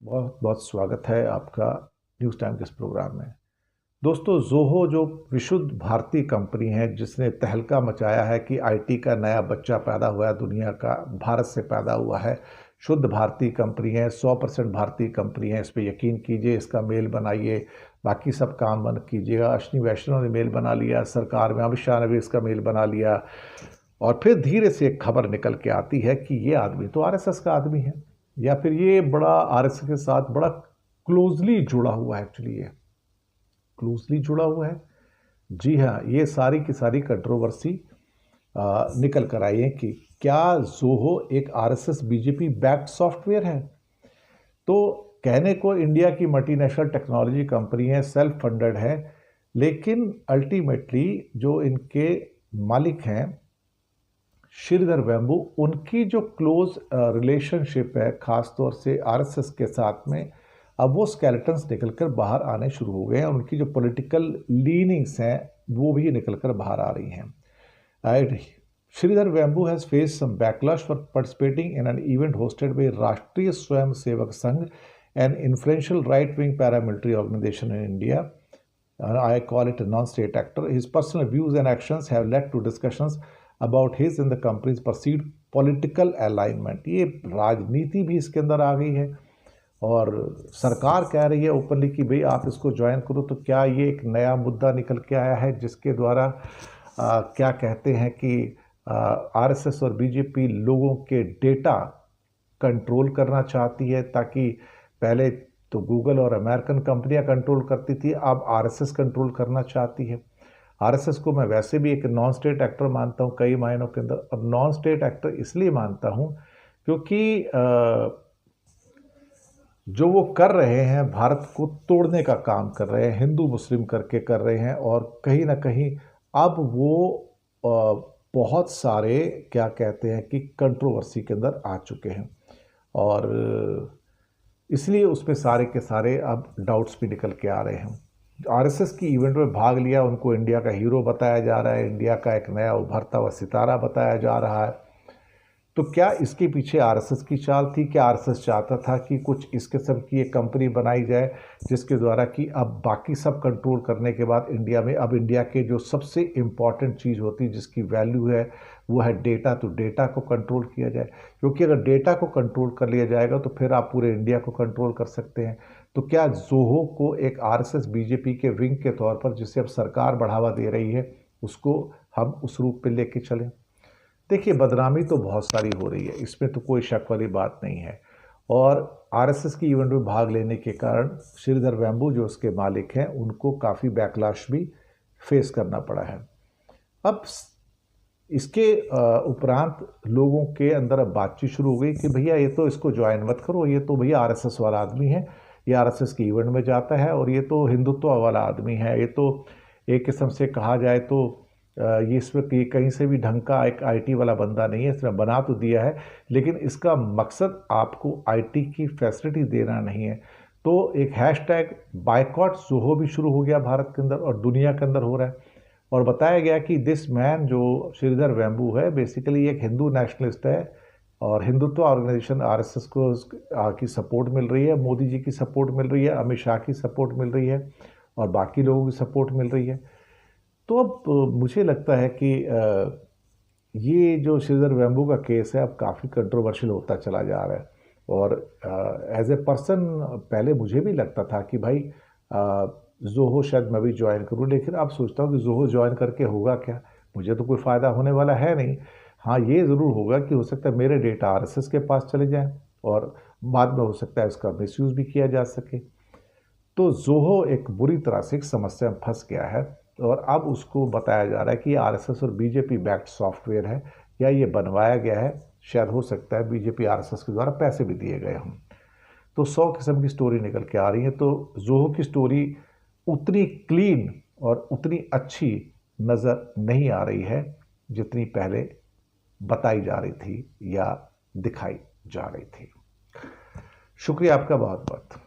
बहुत बहुत स्वागत है आपका न्यूज़ टाइम के इस प्रोग्राम में। दोस्तों, ज़ोहो जो विशुद्ध भारतीय कंपनी है जिसने तहलका मचाया है कि आईटी का नया बच्चा पैदा हुआ है, दुनिया का भारत से पैदा हुआ है, शुद्ध भारतीय कंपनी है, 100% भारतीय कंपनी है। इस पर यकीन कीजिए, इसका मेल बनाइए, बाकी सब काम बंद कीजिएगा। अश्विनी वैष्णव ने मेल बना लिया, सरकार में अमित शाह ने भी इसका मेल बना लिया, और फिर धीरे से एक खबर निकल के आती है कि ये आदमी तो आरएसएस का आदमी है, या फिर ये बड़ा आरएसएस के साथ बड़ा क्लोजली जुड़ा हुआ है। एक्चुअली ये क्लोजली जुड़ा हुआ है। जी हाँ, ये सारी की सारी कंट्रोवर्सी निकल कर आई है कि क्या ज़ोहो एक आरएसएस बीजेपी बैक्ड सॉफ्टवेयर है। तो कहने को इंडिया की मल्टीनेशनल टेक्नोलॉजी कंपनी है, सेल्फ फंडेड है, लेकिन अल्टीमेटली जो इनके मालिक हैं श्रीधर वेम्बू, उनकी जो क्लोज रिलेशनशिप है खासतौर से आरएसएस के साथ में, अब वो स्केलेटन्स निकलकर बाहर आने शुरू हो गए हैं। उनकी जो पॉलिटिकल लीनिंग्स हैं वो भी निकलकर बाहर आ रही हैं। Sridhar Vembu has faced some backlash for participating in an event hosted by Rashtriya Swayam Sevak Sangh, an influential right wing paramilitary organisation in India. I call it a non-state actor. His personal views and actions have led to discussions about his and the company's perceived political alignment. ये राजनीति भी इसके अंदर आ गई है, और सरकार कह रही है ओपनली कि भाई आप इसको ज्वाइन करो। तो क्या ये एक नया मुद्दा निकल के आया है जिसके द्वारा क्या कहते हैं कि आरएसएस और बीजेपी लोगों के डेटा कंट्रोल करना चाहती है, ताकि पहले तो गूगल और अमेरिकन कंपनियां कंट्रोल करती थी, अब आरएसएस कंट्रोल करना चाहती है। आरएसएस को मैं वैसे भी एक नॉन स्टेट एक्टर मानता हूं कई मायनों के अंदर। अब नॉन स्टेट एक्टर इसलिए मानता हूं क्योंकि जो वो कर रहे हैं भारत को तोड़ने का काम कर रहे हैं, हिंदू मुस्लिम करके कर रहे हैं, और कहीं ना कहीं अब वो बहुत सारे क्या कहते हैं कि कंट्रोवर्सी के अंदर आ चुके हैं, और इसलिए उसमें सारे के सारे अब डाउट्स भी निकल के आ रहे हैं। आरएसएस की इवेंट में भाग लिया, उनको इंडिया का हीरो बताया जा रहा है, इंडिया का एक नया उभरता हुआ सितारा बताया जा रहा है। तो क्या इसके पीछे आरएसएस की चाल थी? क्या आरएसएस चाहता था कि कुछ इस किस्म की एक कंपनी बनाई जाए जिसके द्वारा कि अब बाकी सब कंट्रोल करने के बाद इंडिया में, अब इंडिया के जो सबसे इम्पॉर्टेंट चीज़ होती है जिसकी वैल्यू है वो है डेटा, तो डेटा को कंट्रोल किया जाए। क्योंकि अगर डेटा को कंट्रोल कर लिया जाएगा तो फिर आप पूरे इंडिया को कंट्रोल कर सकते हैं। तो क्या ज़ोहो को एक आरएसएस बीजेपी के विंग के तौर पर, जिसे अब सरकार बढ़ावा दे रही है, उसको हम उस रूप पे लेके चलें? देखिए, बदनामी तो बहुत सारी हो रही है, इसमें तो कोई शक वाली बात नहीं है, और आरएसएस की इवेंट में भाग लेने के कारण श्रीधर वेम्बू जो उसके मालिक हैं उनको काफ़ी बैकलैश भी फेस करना पड़ा है। अब इसके उपरांत लोगों के अंदर अब बातचीत शुरू हो गई कि भैया ये तो इसको ज्वाइन मत करो, ये तो भैया आरएसएस वाला आदमी है, ये आरएसएस की इवेंट में जाता है, और ये तो हिंदुत्व वाला आदमी है, ये तो एक किस्म से कहा जाए तो ये इसमें कहीं से भी ढंग का एक आईटी वाला बंदा नहीं है। इसने बना तो दिया है, लेकिन इसका मकसद आपको आईटी की फैसिलिटी देना नहीं है। तो एक हैशटैग बायकॉट ज़ोहो भी शुरू हो गया भारत के अंदर और दुनिया के अंदर हो रहा है, और बताया गया कि दिस मैन जो श्रीधर वेम्बू है बेसिकली एक हिंदू नेशनलिस्ट है, और हिंदुत्व ऑर्गेनाइजेशन आरएसएस को की सपोर्ट मिल रही है, मोदी जी की सपोर्ट मिल रही है, अमित शाह की सपोर्ट मिल रही है, और बाकी लोगों की सपोर्ट मिल रही है। तो अब मुझे लगता है कि ये जो श्रीधर वेम्बू का केस है अब काफ़ी कंट्रोवर्शियल होता चला जा रहा है, और एज ए पर्सन पहले मुझे भी लगता था कि भाई ज़ोहो शायद मैं भी ज्वाइन करूँ, लेकिन अब सोचता हूँ कि ज़ोहो ज्वाइन करके होगा क्या, मुझे तो कोई फ़ायदा होने वाला है नहीं। हाँ, ये ज़रूर होगा कि हो सकता है मेरे डेटा आरएसएस के पास चले जाएं, और बाद में हो सकता है इसका मिसयूज़ भी किया जा सके। तो ज़ोहो एक बुरी तरह से एक समस्या में फंस गया है, और अब उसको बताया जा रहा है कि ये आरएसएस और बीजेपी बैक्ड सॉफ्टवेयर है, या ये बनवाया गया है, शायद हो सकता है बीजेपी आरएसएस के द्वारा पैसे भी दिए गए हों। तो 100 किस्म की स्टोरी निकल के आ रही है। तो ज़ोहो की स्टोरी उतनी क्लीन और उतनी अच्छी नज़र नहीं आ रही है जितनी पहले बताई जा रही थी या दिखाई जा रही थी। शुक्रिया आपका बहुत बहुत।